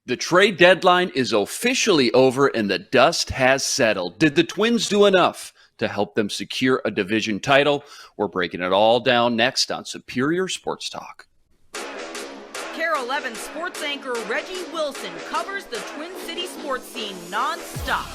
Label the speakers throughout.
Speaker 1: The trade deadline is officially over and the dust has settled. Did the Twins do enough to help them secure a division title? We're breaking it all down next on Superior Sports Talk.
Speaker 2: KARE 11 sports anchor Reggie Wilson covers the Twin City sports scene non-stop.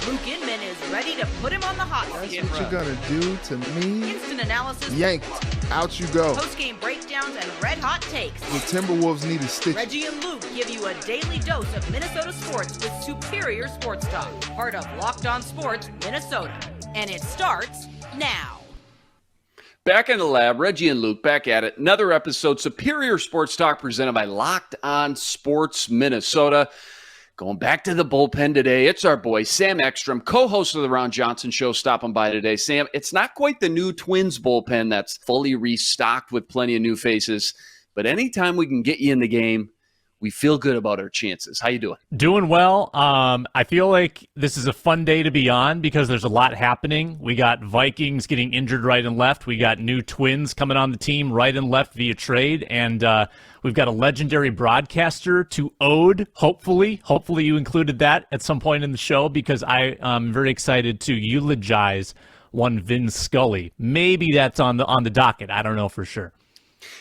Speaker 2: Luke Inman is ready to put him on the hot seat.
Speaker 3: That's what you're going to do to me?
Speaker 2: Instant analysis.
Speaker 3: Yanked. Out you go.
Speaker 2: Post-game breakdowns and red-hot takes.
Speaker 3: The Timberwolves need a stitch.
Speaker 2: Reggie and Luke give you a daily dose of Minnesota sports with Superior Sports Talk. Part of Locked On Sports Minnesota. And it starts now.
Speaker 1: Back in the lab, Reggie and Luke back at it. Another episode, Superior Sports Talk, presented by Locked On Sports Minnesota. Going back to the bullpen today, it's our boy Sam Ekstrom, co-host of the Ron Johnson Show, stopping by today. Sam, it's not quite the new Twins bullpen that's fully restocked with plenty of new faces, but anytime we can get you in the game, we feel good about our chances. How you doing?
Speaker 4: Doing well. I feel like this is a fun day to be on because there's a lot happening. We got Vikings getting injured right and left. We got new Twins coming on the team right and left via trade. And we've got a legendary broadcaster to ode, hopefully. Hopefully you included that at some point in the show because I am very excited to eulogize one Vin Scully. Maybe that's on the docket. I don't know for sure.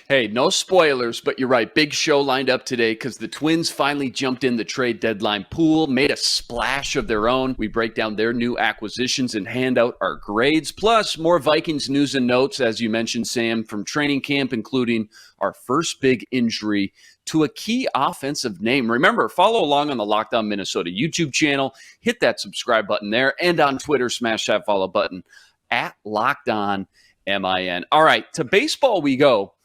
Speaker 1: Hey, no spoilers, but you're right. Big show lined up today because the Twins finally jumped in the trade deadline pool, made a splash of their own. We break down their new acquisitions and hand out our grades, plus more Vikings news and notes, as you mentioned, Sam, from training camp, including our first big injury to a key offensive name. Remember, follow along on the Locked On Minnesota YouTube channel. Hit that subscribe button there, and on Twitter, smash that follow button at Locked On MIN. All right, to baseball we go.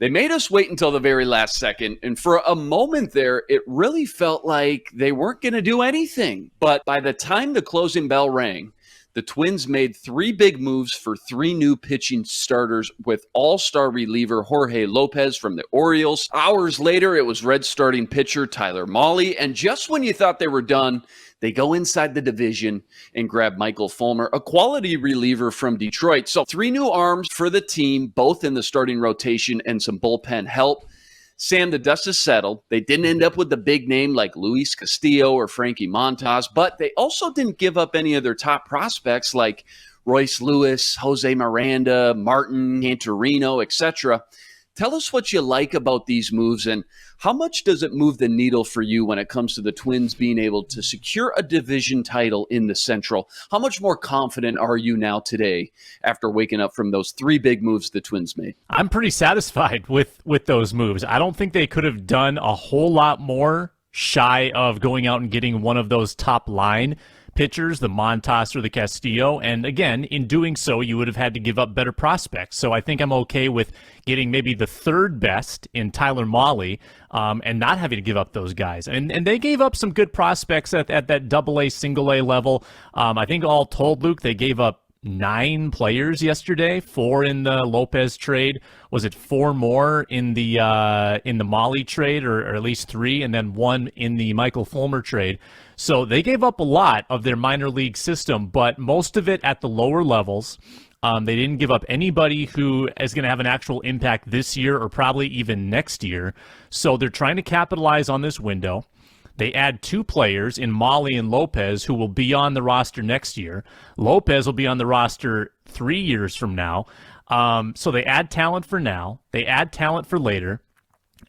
Speaker 1: They made us wait until the very last second, and for a moment there, it really felt like they weren't going to do anything. But by the time the closing bell rang, the Twins made three big moves for three new pitching starters with all-star reliever Jorge Lopez from the Orioles. Hours later, it was Red starting pitcher Tyler Mahle, and just when you thought they were done, they go inside the division and grab Michael Fulmer, a quality reliever from Detroit. So three new arms for the team, both in the starting rotation and some bullpen help. Sam, the dust is settled. They didn't end up with the big name like Luis Castillo or Frankie Montas, but they also didn't give up any of their top prospects like Royce Lewis, Jose Miranda, Martin Cantorino, etc. Tell us what you like about these moves and how much does it move the needle for you when it comes to the Twins being able to secure a division title in the Central? How much more confident are you now today after waking up from those three big moves the Twins made?
Speaker 4: I'm pretty satisfied with those moves. I don't think they could have done a whole lot more shy of going out and getting one of those top line pitchers, the Montas or the Castillo. And again, in doing so, you would have had to give up better prospects. So I think I'm okay with getting maybe the third best in Tyler Mahle and not having to give up those guys. And they gave up some good prospects at that AA, single A level. I think all told, Luke, they gave up 9 players yesterday, 4 in the Lopez trade. Was it 4 more in the Mahle trade, or at least 3, and then 1 in the Michael Fulmer trade? So they gave up a lot of their minor league system, but most of it at the lower levels. They didn't give up anybody who is going to have an actual impact this year or probably even next year. So they're trying to capitalize on this window. They add 2 players in Mahle and Lopez who will be on the roster next year. Lopez will be on the roster 3 years from now. So they add talent for now. They add talent for later.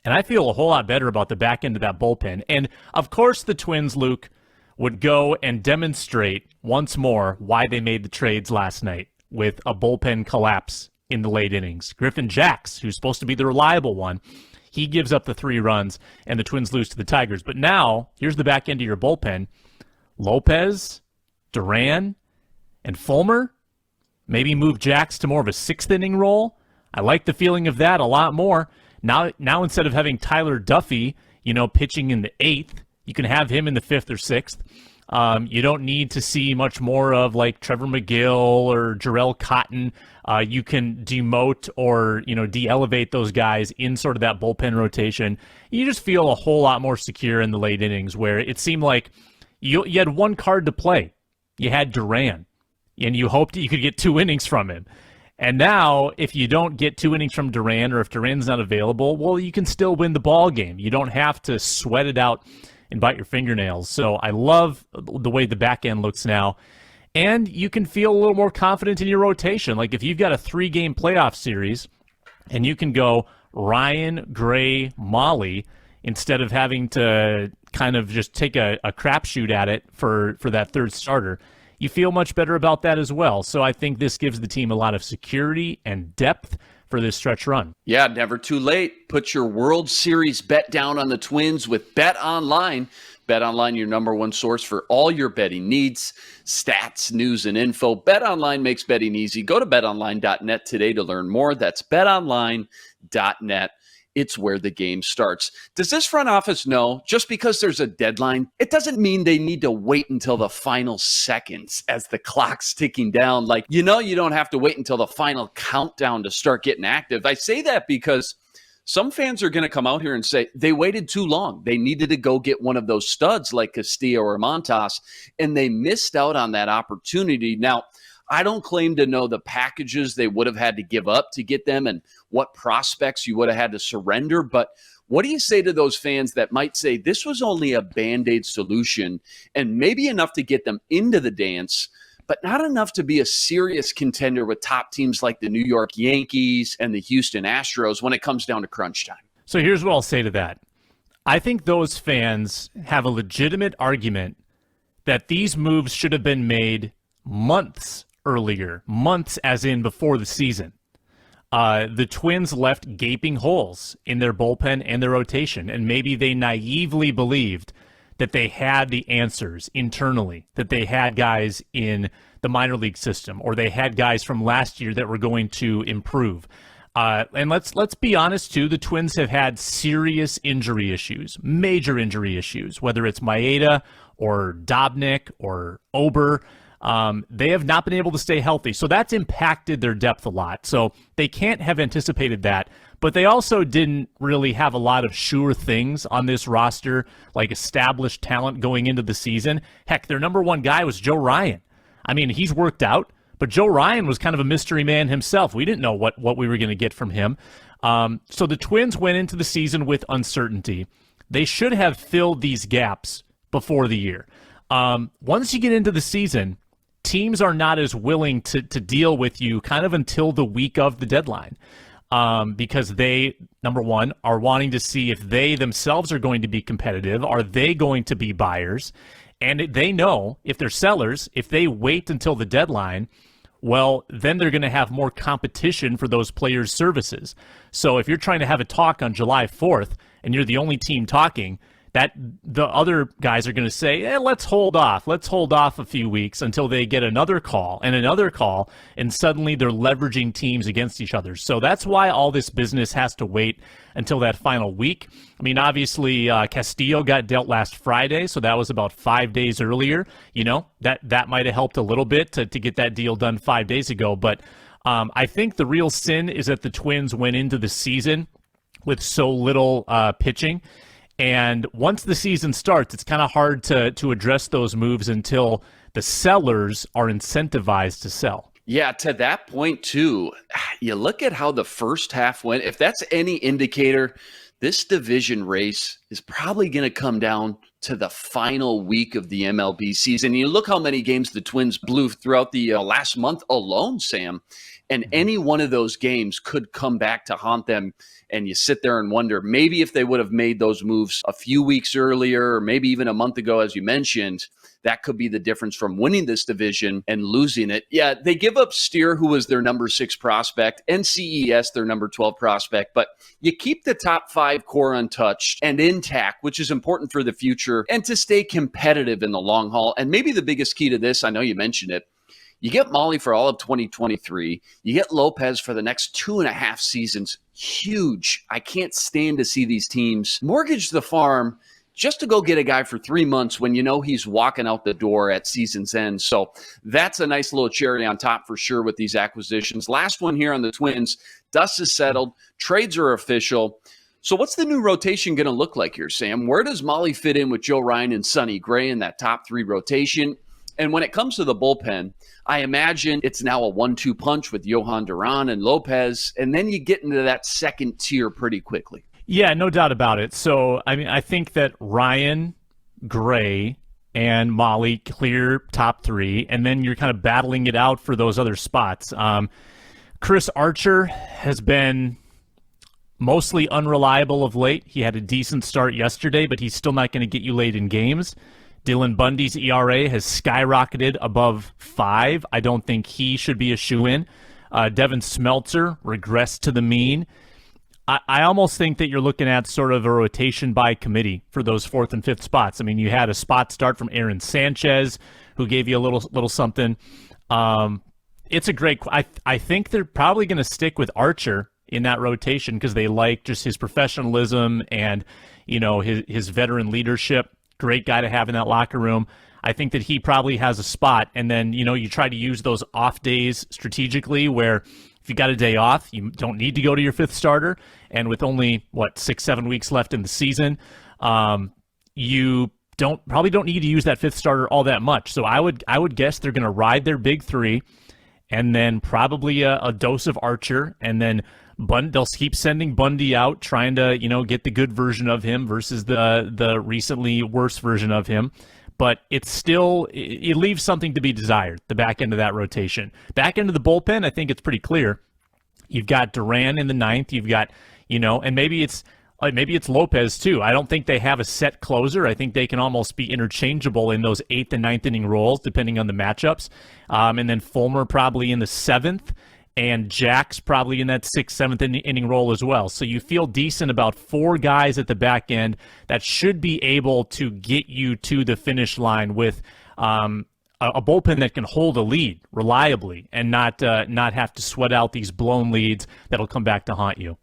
Speaker 4: And I feel a whole lot better about the back end of that bullpen. And, of course, the Twins, Luke, would go and demonstrate once more why they made the trades last night with a bullpen collapse in the late innings. Griffin Jax, who's supposed to be the reliable one, he gives up the 3 runs, and the Twins lose to the Tigers. But now, here's the back end of your bullpen. Lopez, Duran, and Fulmer. Maybe move Jax to more of a 6th-inning role. I like the feeling of that a lot more. Now instead of having Tyler Duffy, pitching in the 8th, you can have him in the 5th or 6th. You don't need to see much more of like Trevor McGill or Jarrell Cotton. You can demote or, de-elevate those guys in sort of that bullpen rotation. You just feel a whole lot more secure in the late innings where it seemed like you had one card to play. You had Duran, and you hoped you could get 2 innings from him. And now, if you don't get 2 innings from Duran or if Duran's not available, well, you can still win the ball game. You don't have to sweat it out and bite your fingernails. So I love the way the back end looks now. And you can feel a little more confident in your rotation. Like if you've got a 3-game playoff series and you can go Ryan, Gray, Molly, instead of having to kind of just take a crapshoot at it for that third starter, you feel much better about that as well. So I think this gives the team a lot of security and depth for this stretch run.
Speaker 1: Yeah, never too late. Put your World Series bet down on the Twins with Bet Online. Bet Online, your number one source for all your betting needs, stats, news, and info. Bet Online makes betting easy. Go to betonline.net today to learn more. That's betonline.net. It's where the game starts. Does this front office know just because there's a deadline, it doesn't mean they need to wait until the final seconds as the clock's ticking down? Like, you don't have to wait until the final countdown to start getting active. I say that because some fans are going to come out here and say they waited too long. They needed to go get one of those studs like Castillo or Montas, and they missed out on that opportunity. Now, I don't claim to know the packages they would have had to give up to get them and what prospects you would have had to surrender, but what do you say to those fans that might say this was only a Band-Aid solution and maybe enough to get them into the dance, but not enough to be a serious contender with top teams like the New York Yankees and the Houston Astros when it comes down to crunch time?
Speaker 4: So here's what I'll say to that. I think those fans have a legitimate argument that these moves should have been made months earlier, months as in before the season. The Twins left gaping holes in their bullpen and their rotation, and maybe they naively believed that they had the answers internally, that they had guys in the minor league system, or they had guys from last year that were going to improve. And let's be honest, too, the Twins have had serious injury issues, major injury issues, whether it's Maeda or Dobnik or Ober. They have not been able to stay healthy, so that's impacted their depth a lot. So they can't have anticipated that, but they also didn't really have a lot of sure things on this roster, like established talent going into the season. Heck, their number one guy was Joe Ryan. I mean, he's worked out, but Joe Ryan was kind of a mystery man himself. We didn't know what we were going to get from him. So the Twins went into the season with uncertainty. They should have filled these gaps before the year. Once you get into the season, teams are not as willing to deal with you kind of until the week of the deadline, because they, number one, are wanting to see if they themselves are going to be competitive. Are they going to be buyers? And they know if they're sellers, if they wait until the deadline, well, then they're going to have more competition for those players' services. So if you're trying to have a talk on July 4th and you're the only team talking, that the other guys are going to say, let's hold off. Let's hold off a few weeks until they get another call, and suddenly they're leveraging teams against each other. So that's why all this business has to wait until that final week. I mean, obviously, Castillo got dealt last Friday, so that was about 5 days earlier. That might have helped a little bit to get that deal done 5 days ago. But I think the real sin is that the Twins went into the season with so little pitching. And once the season starts, it's kind of hard to address those moves until the sellers are incentivized to sell.
Speaker 1: Yeah, to that point, too, you look at how the first half went. If that's any indicator, this division race is probably going to come down to the final week of the MLB season. You look how many games the Twins blew throughout the last month alone, Sam, and any one of those games could come back to haunt them. And you sit there and wonder, maybe if they would have made those moves a few weeks earlier, or maybe even a month ago, as you mentioned, that could be the difference from winning this division and losing it. Yeah, they give up Steer, who was their number 6 prospect, and CES, their number 12 prospect, but you keep the top 5 core untouched and intact, which is important for the future and to stay competitive in the long haul. And maybe the biggest key to this, I know you mentioned it, you get Molly for all of 2023. You get Lopez for the next 2.5 seasons. Huge. I can't stand to see these teams mortgage the farm just to go get a guy for 3 months when you know he's walking out the door at season's end. So that's a nice little cherry on top for sure with these acquisitions. Last one here on the Twins. Dust is settled. Trades are official. So what's the new rotation going to look like here, Sam? Where does Molly fit in with Joe Ryan and Sonny Gray in that top 3 rotation? And when it comes to the bullpen, I imagine it's now a 1-2 punch with Johan Duran and Lopez, and then you get into that second tier pretty quickly.
Speaker 4: Yeah, no doubt about it. So, I mean, I think that Ryan Gray, and Molly clear top three, and then you're kind of battling it out for those other spots. Chris Archer has been mostly unreliable of late. He had a decent start yesterday, but he's still not going to get you late in games. Dylan Bundy's ERA has skyrocketed above 5. I don't think he should be a shoo-in. Devin Smeltzer regressed to the mean. I almost think that you're looking at sort of a rotation by committee for those 4th and 5th spots. I mean, you had a spot start from Aaron Sanchez, who gave you a little something. It's a great. I think they're probably going to stick with Archer in that rotation because they like just his professionalism and his veteran leadership. Great guy to have in that locker room. I think that he probably has a spot, and then you try to use those off days strategically where if you got a day off, you don't need to go to your 5th starter, and with only 6-7 weeks left in the season, you probably don't need to use that 5th starter all that much. So I would guess they're going to ride their big 3, and then probably a dose of Archer, and then they'll keep sending Bundy out, trying to get the good version of him versus the recently worse version of him. But it leaves something to be desired, the back end of that rotation. Back end of the bullpen, I think it's pretty clear. You've got Duran in the 9th. You've got, and maybe it's Lopez too. I don't think they have a set closer. I think they can almost be interchangeable in those 8th and 9th inning roles, depending on the matchups. And then Fulmer probably in the 7th. And Jack's probably in that 6th, 7th inning role as well. So you feel decent about 4 guys at the back end that should be able to get you to the finish line with a bullpen that can hold a lead reliably and not have to sweat out these blown leads that'll come back to haunt you.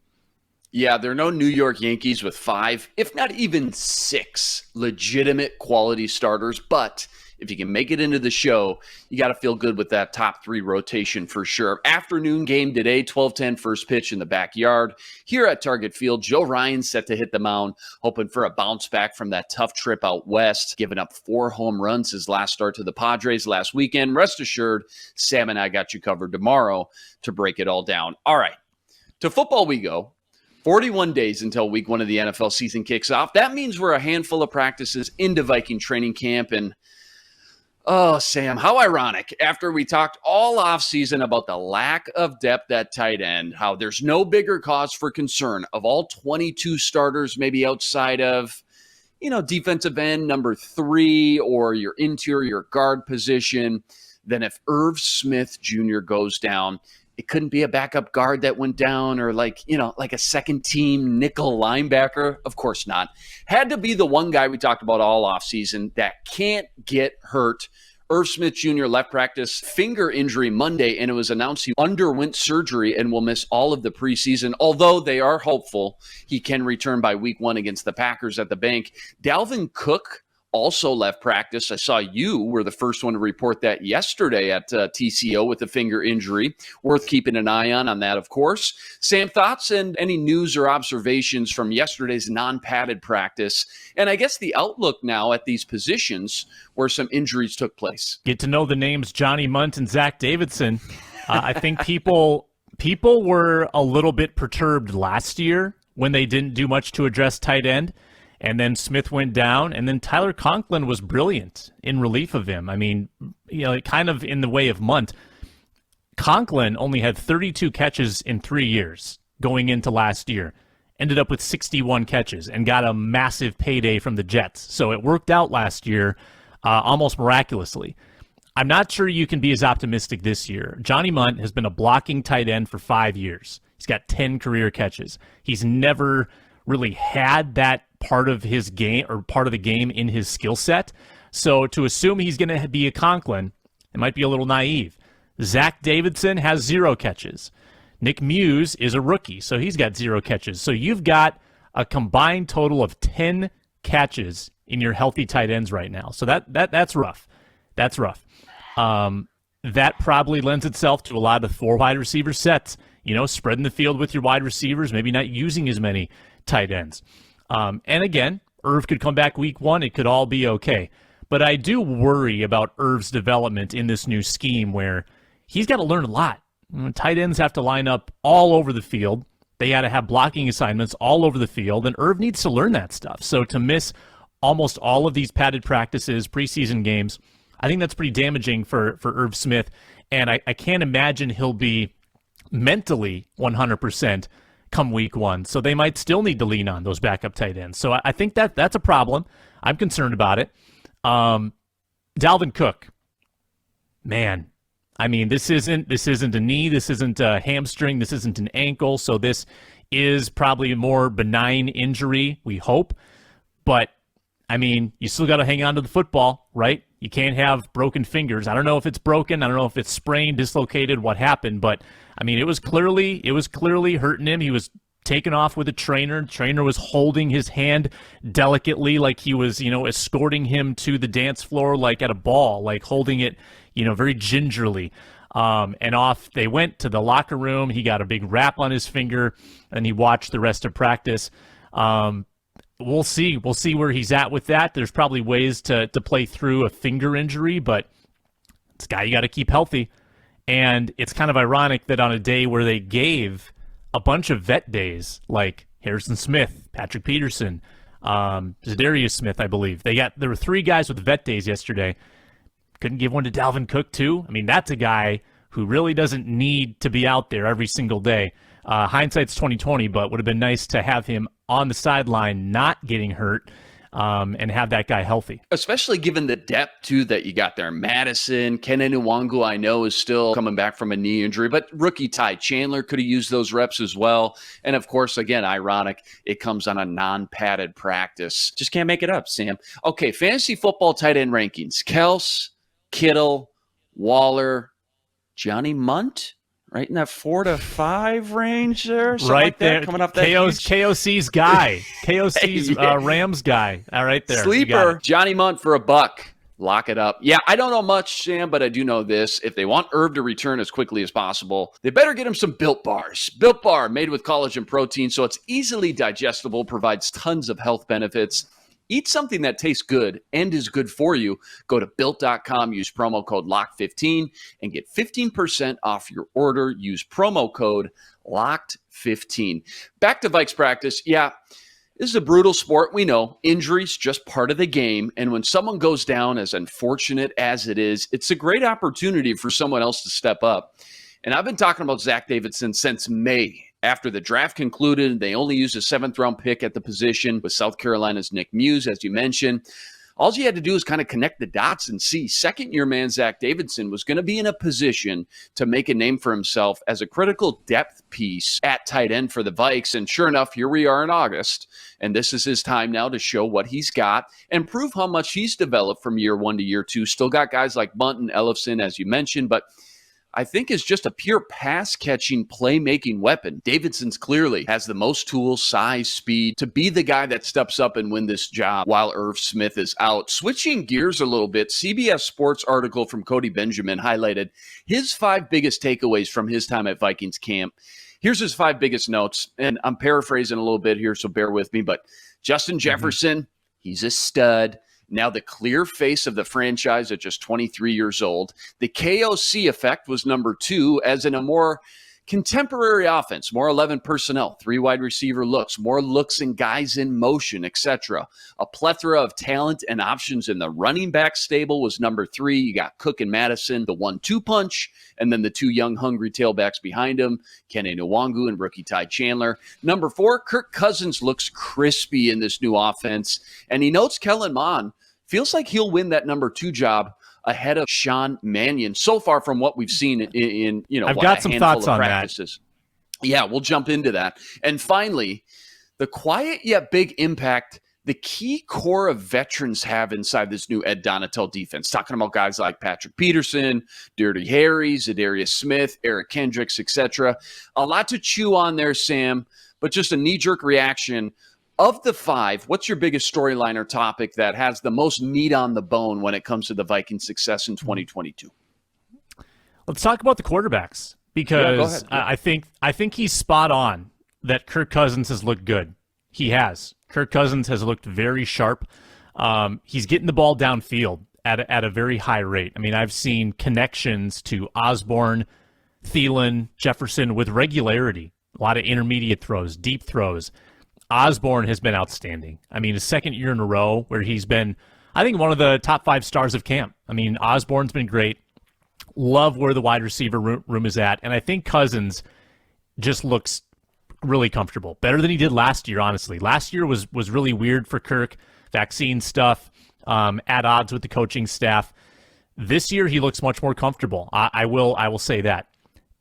Speaker 1: Yeah, there are no New York Yankees with 5, if not even 6 legitimate quality starters, but if you can make it into the show, you got to feel good with that top 3 rotation for sure. Afternoon game today, 12:10 first pitch in the backyard. Here at Target Field, Joe Ryan set to hit the mound, hoping for a bounce back from that tough trip out west, giving up 4 home runs his last start to the Padres last weekend. Rest assured, Sam and I got you covered tomorrow to break it all down. All right, to football we go. 41 days until week 1 of the NFL season kicks off. That means we're a handful of practices into Viking training camp, and oh, Sam, how ironic. After we talked all offseason about the lack of depth at tight end, how there's no bigger cause for concern of all 22 starters, maybe outside of, defensive end number 3 or your interior guard position, than if Irv Smith Jr. goes down. It couldn't be a backup guard that went down or like a second team nickel linebacker. Of course not. Had to be the one guy we talked about all offseason that can't get hurt. Irv Smith Jr. left practice, finger injury Monday, and it was announced he underwent surgery and will miss all of the preseason, although they are hopeful he can return by week 1 against the Packers at the bank. Dalvin Cook also left practice. I saw you were the first one to report that yesterday at TCO with a finger injury. Worth keeping an eye on that, of course. Sam, thoughts and any news or observations from yesterday's non-padded practice, and I guess the outlook now at these positions where some injuries took place?
Speaker 4: Get to know the names Johnny Munt and Zach Davidson. I think people were a little bit perturbed last year when they didn't do much to address tight end. And then Smith went down, and then Tyler Conklin was brilliant in relief of him. I mean, kind of in the way of Munt. Conklin only had 32 catches in 3 years going into last year. Ended up with 61 catches and got a massive payday from the Jets. So it worked out last year almost miraculously. I'm not sure you can be as optimistic this year. Johnny Munt has been a blocking tight end for 5 years. He's got 10 career catches. He's never really had that part of his game or part of the game in his skill set. So to assume he's going to be a Conklin, it might be a little naive. Zach Davidson has 0 catches. Nick Muse is a rookie, so he's got 0 catches. So you've got a combined total of 10 catches in your healthy tight ends right now. So that's rough. That's rough. That probably lends itself to a lot of 4 wide receiver sets, spreading the field with your wide receivers, maybe not using as many tight ends. And again, Irv could come back week 1. It could all be okay. But I do worry about Irv's development in this new scheme where he's got to learn a lot. Tight ends have to line up all over the field. They got to have blocking assignments all over the field, and Irv needs to learn that stuff. So to miss almost all of these padded practices, preseason games. I think that's pretty damaging for Irv Smith, and I can't imagine he'll be mentally 100% come week one. So they might still need to lean on those backup tight ends. So I think that's a problem. I'm concerned about it. Dalvin Cook, man, I mean, this isn't a knee, this isn't a hamstring, this isn't an ankle, so this is probably a more benign injury, we hope. But, I mean, you still got to hang on to the football, right? You can't have broken fingers. I don't know if it's broken. I don't know if it's sprained, dislocated, what happened. But, I mean, it was clearly hurting him. He was taken off with a trainer. Trainer was holding his hand delicately like he was, escorting him to the dance floor like at a ball, like holding it, very gingerly. And off they went to the locker room. He got a big wrap on his finger, and he watched the rest of practice. We'll see. We'll see where he's at with that. There's probably ways to play through a finger injury, but it's a guy you got to keep healthy. And it's kind of ironic that on a day where they gave a bunch of vet days, like Harrison Smith, Patrick Peterson, za'darius Smith, I believe. There were 3 guys with vet days yesterday. Couldn't give one to Dalvin Cook, too? I mean, that's a guy who really doesn't need to be out there every single day. Hindsight's 2020, but would have been nice to have him on the sideline, not getting hurt, and have that guy healthy.
Speaker 1: Especially given the depth, too, that you got there. Madison, Kene Nwangu, I know, is still coming back from a knee injury, but rookie Ty Chandler could have used those reps as well. And, of course, again, ironic, it comes on a non-padded practice. Just can't make it up, Sam. Okay, fantasy football tight end rankings. Kels, Kittle, Waller, Johnny Munt? Right in that 4 to 5 range there, something
Speaker 4: right
Speaker 1: like
Speaker 4: there,
Speaker 1: that, coming off that
Speaker 4: KOC's guy, KOC's
Speaker 1: yeah.
Speaker 4: Rams guy, right there.
Speaker 1: Sleeper, Johnny Munt for $1. Lock it up. Yeah, I don't know much, Sam, but I do know this. If they want Irv to return as quickly as possible, they better get him some Built Bars. Built Bar, made with collagen protein, so it's easily digestible, provides tons of health benefits. Eat something that tastes good and is good for you. Go to Built.com, use promo code LOCKED15, and get 15% off your order. Use promo code LOCKED15. Back to Vikes practice. Yeah, this is a brutal sport. We know injuries just part of the game. And when someone goes down, as unfortunate as it is, it's a great opportunity for someone else to step up. And I've been talking about Zach Davidson since May. After the draft concluded, they only used a 7th-round pick at the position with South Carolina's Nick Muse, as you mentioned. All you had to do is kind of connect the dots and see second-year man Zach Davidson was going to be in a position to make a name for himself as a critical depth piece at tight end for the Vikes. And sure enough, here we are in August, and this is his time now to show what he's got and prove how much he's developed from year 1 to year 2. Still got guys like Bunt and Ellefson, as you mentioned, but I think is just a pure pass-catching, playmaking weapon. Davidson's clearly has the most tools, size, speed to be the guy that steps up and win this job while Irv Smith is out. Switching gears a little bit, CBS Sports article from Cody Benjamin highlighted his 5 biggest takeaways from his time at Vikings camp. Here's his 5 biggest notes, and I'm paraphrasing a little bit here, so bear with me, but Justin Jefferson, he's a stud. Now the clear face of the franchise at just 23 years old. The KOC effect was number 2, as in a more contemporary offense, more 11 personnel, 3 wide receiver looks, more looks and guys in motion, etc. A plethora of talent and options in the running back stable was number 3. You got Cook and Madison, the 1-2 punch, and then the 2 young, hungry tailbacks behind him, Kene Nwangu and rookie Ty Chandler. Number 4, Kirk Cousins looks crispy in this new offense, and he notes Kellen Mond feels like he'll win that number 2 job ahead of Sean Mannion so far from what we've seen in
Speaker 4: I've got some thoughts on
Speaker 1: practices. Yeah, we'll jump into that. And finally, the quiet yet big impact the key core of veterans have inside this new Ed Donatel defense. Talking about guys like Patrick Peterson, Dirty Harry, za'darius Smith, Eric Kendricks, etc. A lot to chew on there, Sam, but just a knee-jerk reaction. Of the 5, what's your biggest storyline or topic that has the most meat on the bone when it comes to the Vikings' success in 2022?
Speaker 4: Let's talk about the quarterbacks, because I think he's spot on that Kirk Cousins has looked good. He has. Kirk Cousins has looked very sharp. He's getting the ball downfield at a very high rate. I mean, I've seen connections to Osborne, Thielen, Jefferson with regularity. A lot of intermediate throws, deep throws. Osborne has been outstanding. I mean, his second year in a row where he's been, I think, one of the top 5 stars of camp. I mean, Osborne's been great. Love where the wide receiver room is at. And I think Cousins just looks really comfortable. Better than he did last year, honestly. Last year was really weird for Kirk. Vaccine stuff, at odds with the coaching staff. This year, he looks much more comfortable. I will say that.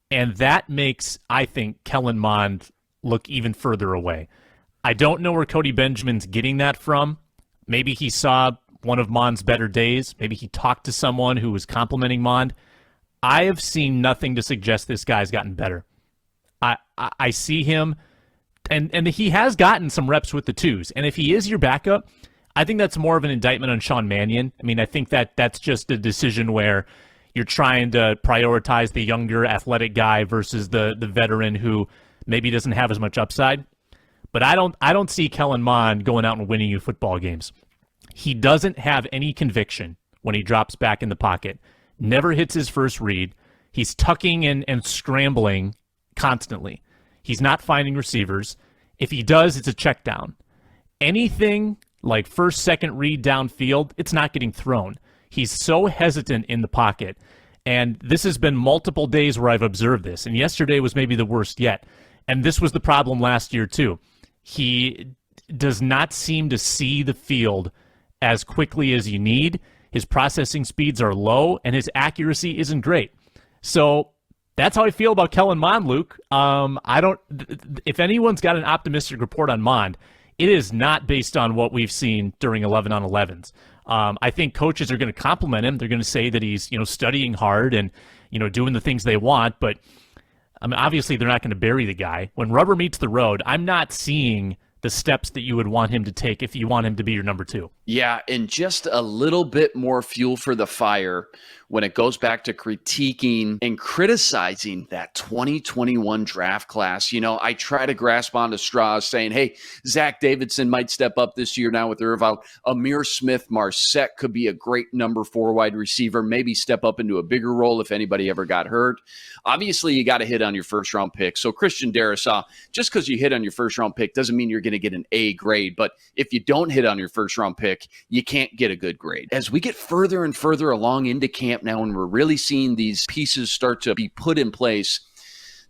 Speaker 4: And that makes, I think, Kellen Mond look even further away. I don't know where Cody Benjamin's getting that from. Maybe he saw one of Mond's better days. Maybe he talked to someone who was complimenting Mond. I have seen nothing to suggest this guy's gotten better. I see him, and he has gotten some reps with the twos. And if he is your backup, I think that's more of an indictment on Sean Mannion. I mean, I think that's just a decision where you're trying to prioritize the younger athletic guy versus the veteran who maybe doesn't have as much upside. But I don't see Kellen Mond going out and winning you football games. He doesn't have any conviction when he drops back in the pocket. Never hits his first read. He's tucking and scrambling constantly. He's not finding receivers. If he does, it's a check down. Anything like first, second read downfield, it's not getting thrown. He's so hesitant in the pocket. And this has been multiple days where I've observed this. And yesterday was maybe the worst yet. And this was the problem last year too. He does not seem to see the field as quickly as you need. His processing speeds are low, and his accuracy isn't great. So that's how I feel about Kellen Mond, Luke. If anyone's got an optimistic report on Mond, it is not based on what we've seen during 11-on-11s. I think coaches are going to compliment him. They're going to say that he's, studying hard and, doing the things they want. But I mean, obviously they're not going to bury the guy. When rubber meets the road, I'm not seeing the steps that you would want him to take if you want him to be your number 2.
Speaker 1: Yeah, and just a little bit more fuel for the fire when it goes back to critiquing and criticizing that 2021 draft class. I try to grasp onto straws saying, hey, Zach Davidson might step up this year now with Irv out. Amir Smith-Marset could be a great number 4 wide receiver, maybe step up into a bigger role if anybody ever got hurt. Obviously, you got to hit on your first-round pick. So Christian Darrisaw, just because you hit on your first-round pick doesn't mean you're going to get an A grade. But if you don't hit on your first-round pick, you can't get a good grade. As we get further and further along into camp now, and we're really seeing these pieces start to be put in place,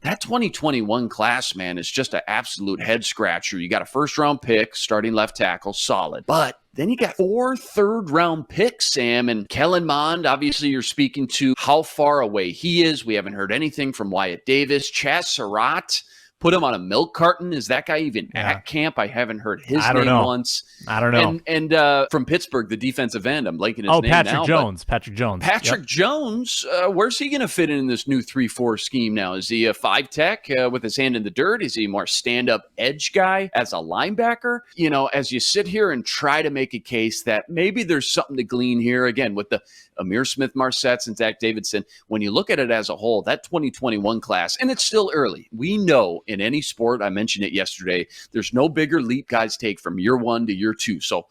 Speaker 1: that 2021 class, man, is just an absolute head scratcher. You got a first-round pick, starting left tackle, solid. But then you got 4 third-round picks, Sam, and Kellen Mond, obviously you're speaking to how far away he is. We haven't heard anything from Wyatt Davis. Chaz Surratt, put him on a milk carton. Is that guy even at camp? I haven't heard his name once.
Speaker 4: I don't know.
Speaker 1: And from Pittsburgh, the defensive end, I'm blanking his name
Speaker 4: Patrick
Speaker 1: now.
Speaker 4: Jones. Patrick Jones.
Speaker 1: Patrick Jones, where's he going to fit in this new 3-4 scheme now? Is he a 5 tech with his hand in the dirt? Is he a more stand-up edge guy as a linebacker? As you sit here and try to make a case that maybe there's something to glean here, again, with the Amir Smith-Marsets and Zach Davidson, when you look at it as a whole, that 2021 class, and it's still early. We know in any sport, I mentioned it yesterday, there's no bigger leap guys take from year 1 to year 2. So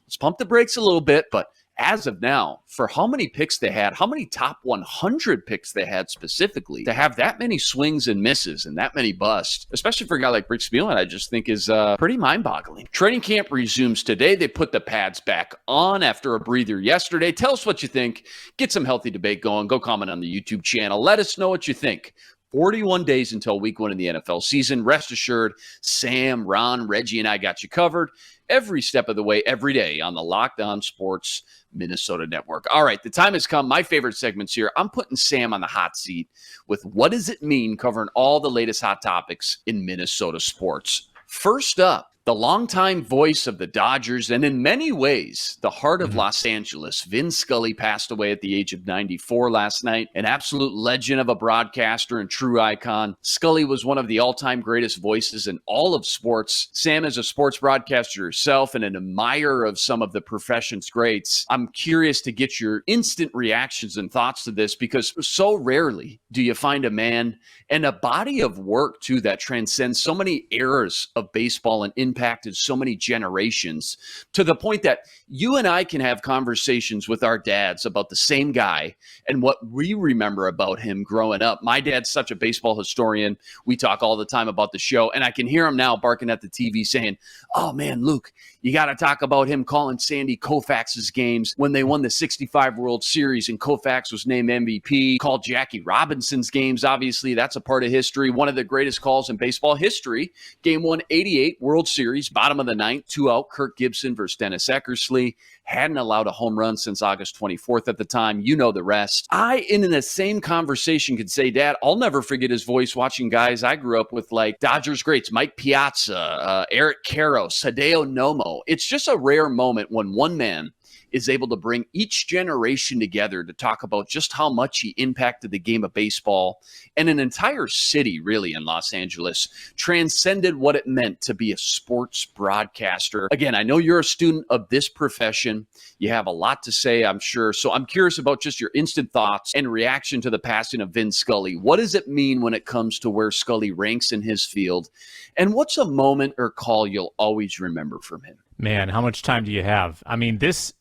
Speaker 1: let's pump the brakes a little bit. But as of now, for how many picks they had, how many top 100 picks they had specifically, to have that many swings and misses and that many busts, especially for a guy like Rick Spielman, I just think is pretty mind-boggling. Training camp resumes today. They put the pads back on after a breather yesterday. Tell us what you think. Get some healthy debate going. Go comment on the YouTube channel. Let us know what you think. 41 days until week 1 in the NFL season. Rest assured, Sam, Ron, Reggie, and I got you covered every step of the way, every day on the Locked On Sports Minnesota Network. All right, the time has come. My favorite segments here. I'm putting Sam on the hot seat with What Does It Mean, covering all the latest hot topics in Minnesota sports. First up, the longtime voice of the Dodgers, and in many ways, the heart of Los Angeles, Vin Scully, passed away at the age of 94 last night. An absolute legend of a broadcaster and true icon. Scully was one of the all-time greatest voices in all of sports. Sam is a sports broadcaster yourself and an admirer of some of the profession's greats. I'm curious to get your instant reactions and thoughts to this, because so rarely do you find a man and a body of work, too, that transcends so many eras of baseball and into impacted so many generations to the point that you and I can have conversations with our dads about the same guy and what we remember about him growing up. My dad's such a baseball historian. We talk all the time about the show, and I can hear him now barking at the TV saying, "Oh man, Luke, you got to talk about him calling Sandy Koufax's games when they won the 65 World Series and Koufax was named MVP. Called Jackie Robinson's games. Obviously, that's a part of history. One of the greatest calls in baseball history. Game 188 World Series, bottom of the ninth, 2-out, Kirk Gibson versus Dennis Eckersley. Hadn't allowed a home run since August 24th at the time. You know the rest. I, in the same conversation, could say, Dad, I'll never forget his voice watching guys I grew up with like Dodgers greats, Mike Piazza, Eric Karros, Hideo Nomo. It's just a rare moment when one man is able to bring each generation together to talk about just how much he impacted the game of baseball, and an entire city, really, in Los Angeles, transcended what it meant to be a sports broadcaster. Again, I know you're a student of this profession. You have a lot to say, I'm sure. So I'm curious about just your instant thoughts and reaction to the passing of Vin Scully. What does it mean when it comes to where Scully ranks in his field? And what's a moment or call you'll always remember from him?
Speaker 4: Man, how much time do you have? I mean, this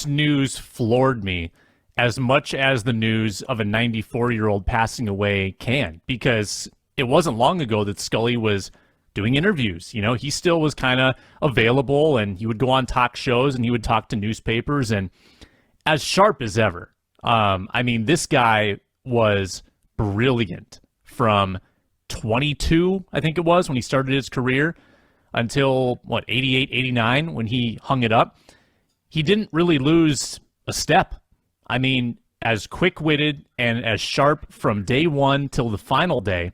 Speaker 4: news floored me as much as the news of a 94-year-old passing away can, because it wasn't long ago that Scully was doing interviews. You know, he still was kind of available, and he would go on talk shows and he would talk to newspapers, and as sharp as ever. I mean, this guy was brilliant from 22, I think it was, when he started his career, until, 88, 89, when he hung it up. He didn't really lose a step. I mean, as quick-witted and as sharp from day one till the final day,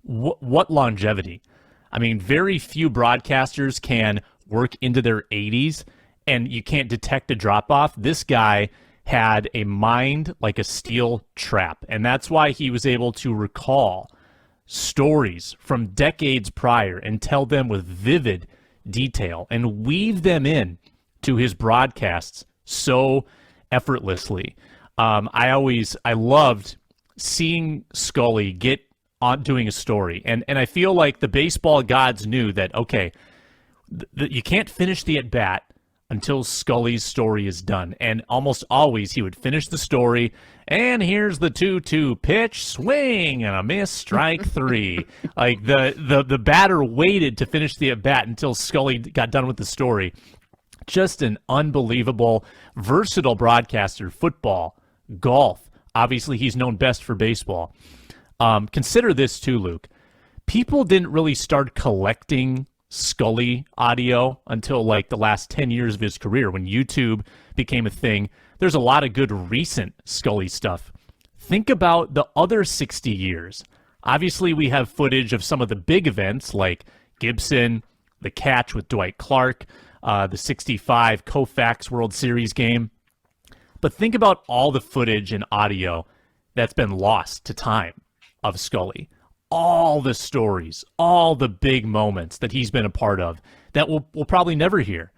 Speaker 4: what longevity. I mean, very few broadcasters can work into their 80s, and you can't detect a drop-off. This guy had a mind like a steel trap, and that's why he was able to recall stories from decades prior and tell them with vivid detail and weave them in to his broadcasts so effortlessly. I loved seeing Scully get on doing a story, and I feel like the baseball gods knew that, okay, you can't finish the at-bat until Scully's story is done, and almost always he would finish the story, and here's the 2-2 pitch, swing, and a miss, strike three. Like, the batter waited to finish the at-bat until Scully got done with the story. Just an unbelievable, versatile broadcaster. Football, golf. Obviously, he's known best for baseball. Consider this too, Luke. People didn't really start collecting Scully audio until like the last 10 years of his career, when YouTube became a thing. There's a lot of good recent Scully stuff. Think about the other 60 years. Obviously, we have footage of some of the big events like Gibson, the catch with Dwight Clark, the 65 Koufax World Series game. But think about all the footage and audio that's been lost to time of Scully. All the stories, all the big moments that he's been a part of that we'll probably never hear.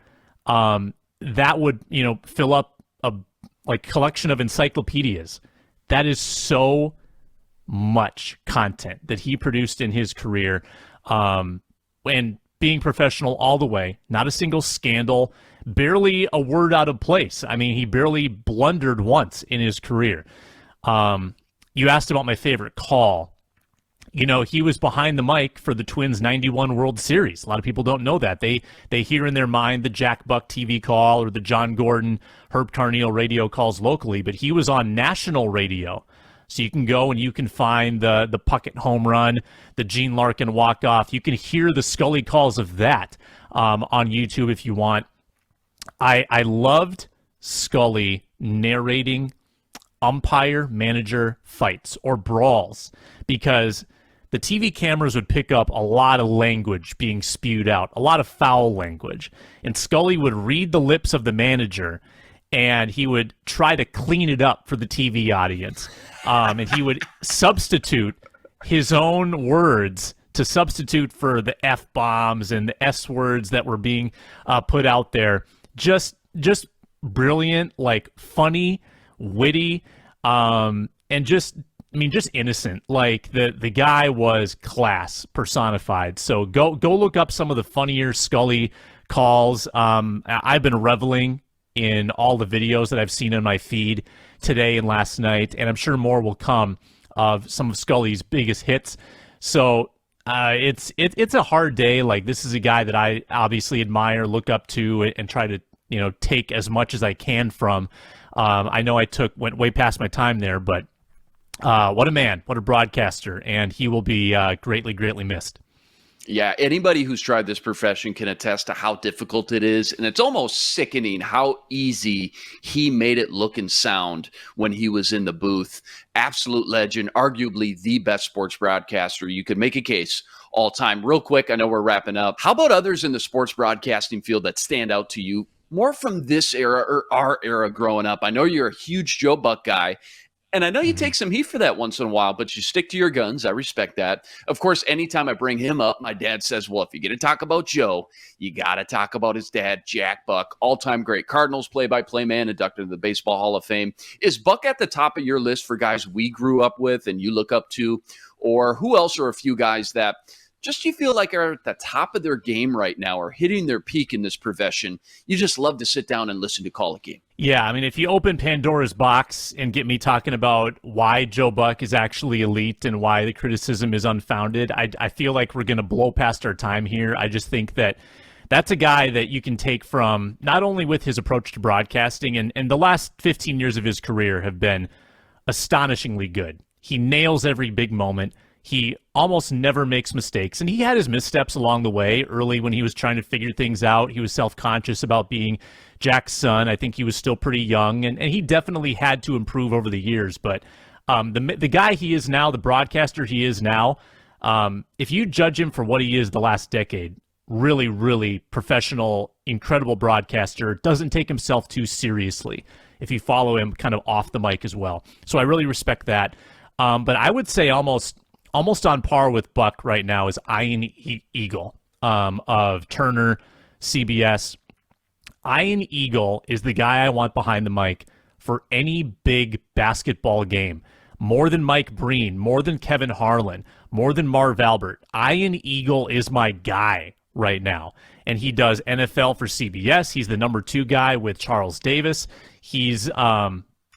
Speaker 4: That would, fill up a collection of encyclopedias. That is so much content that he produced in his career. And being professional all the way, not a single scandal, barely a word out of place. I mean, he barely blundered once in his career. You asked about my favorite call. He was behind the mic for the Twins' 91 World Series. A lot of people don't know that. They hear in their mind the Jack Buck TV call or the John Gordon, Herb Carneal radio calls locally, but he was on national radio. So you can go and you can find the Puckett home run, the Gene Larkin walk-off. You can hear the Scully calls of that on YouTube if you want. I loved Scully narrating umpire-manager fights or brawls, because the TV cameras would pick up a lot of language being spewed out, a lot of foul language. And Scully would read the lips of the manager, and he would try to clean it up for the TV audience. And he would substitute his own words to substitute for the F-bombs and the S-words that were being put out there. Just funny, witty, and just just innocent. Like the guy was class personified. So go look up some of the funnier Scully calls. I've been reveling in all the videos that I've seen in my feed today and last night, and I'm sure more will come of some of Scully's biggest hits. So it's a hard day. Like, this is a guy that I obviously admire, look up to, and try to take as much as I can from. I know I went way past my time there, but what a man, what a broadcaster, and he will be greatly, greatly missed.
Speaker 1: Yeah, anybody who's tried this profession can attest to how difficult it is, and it's almost sickening how easy he made it look and sound when he was in the booth. Absolute legend, arguably the best sports broadcaster. You could make a case all time. Real quick, I know we're wrapping up. How about others in the sports broadcasting field that stand out to you, more from this era or our era growing up? I know you're a huge Joe Buck guy, and I know you take some heat for that once in a while, but you stick to your guns. I respect that. Of course, anytime I bring him up, my dad says, well, if you're going to talk about Joe, you got to talk about his dad, Jack Buck, all-time great Cardinals play-by-play man, inducted into the Baseball Hall of Fame. Is Buck at the top of your list for guys we grew up with and you look up to? Or who else are a few guys that just you feel like are at the top of their game right now or hitting their peak in this profession? You just love to sit down and listen to call a game.
Speaker 4: Yeah, I mean, if you open Pandora's box and get me talking about why Joe Buck is actually elite and why the criticism is unfounded, I feel like we're going to blow past our time here. I just think that that's a guy that you can take from not only with his approach to broadcasting, and the last 15 years of his career have been astonishingly good. He nails every big moment. He almost never makes mistakes, and he had his missteps along the way. Early when he was trying to figure things out, he was self-conscious about being Jack's son. I think he was still pretty young, and he definitely had to improve over the years. But the guy he is now, the broadcaster he is now, if you judge him for what he is the last decade, really, really professional, incredible broadcaster, doesn't take himself too seriously if you follow him kind of off the mic as well. So I really respect that. But I would say almost on par with Buck right now is Ian Eagle of Turner, CBS. Ian Eagle is the guy I want behind the mic for any big basketball game. More than Mike Breen, more than Kevin Harlan, more than Marv Albert. Ian Eagle is my guy right now. And he does NFL for CBS. He's the number 2 guy with Charles Davis. He's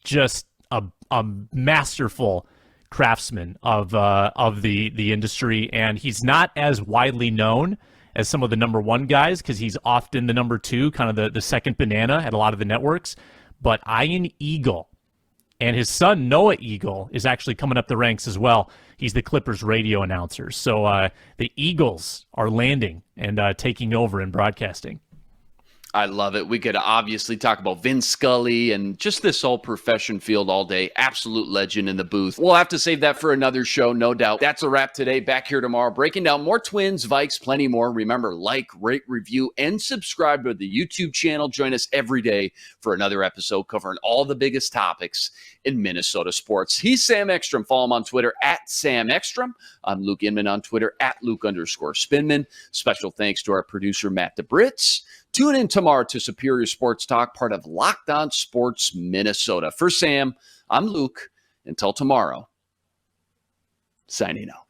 Speaker 4: just a masterful craftsman of the industry, and he's not as widely known as some of the number 1 guys because he's often the number 2, kind of the second banana at a lot of the networks. But Ian Eagle and his son Noah Eagle is actually coming up the ranks as well. He's the Clippers radio announcer. So the Eagles are landing and taking over in broadcasting.
Speaker 1: I love it. We could obviously talk about Vin Scully and just this whole profession field all day. Absolute legend in the booth. We'll have to save that for another show, no doubt. That's a wrap today. Back here tomorrow, breaking down more Twins, Vikes, plenty more. Remember, like, rate, review, and subscribe to the YouTube channel. Join us every day for another episode covering all the biggest topics in Minnesota sports. He's Sam Ekstrom. Follow him on Twitter at Sam Ekstrom. I'm Luke Inman on Twitter at Luke_Spinman. Special thanks to our producer, Matt DeBritz. Tune in tomorrow to Superior Sports Talk, part of Locked On Sports Minnesota. For Sam, I'm Luke. Until tomorrow, signing out.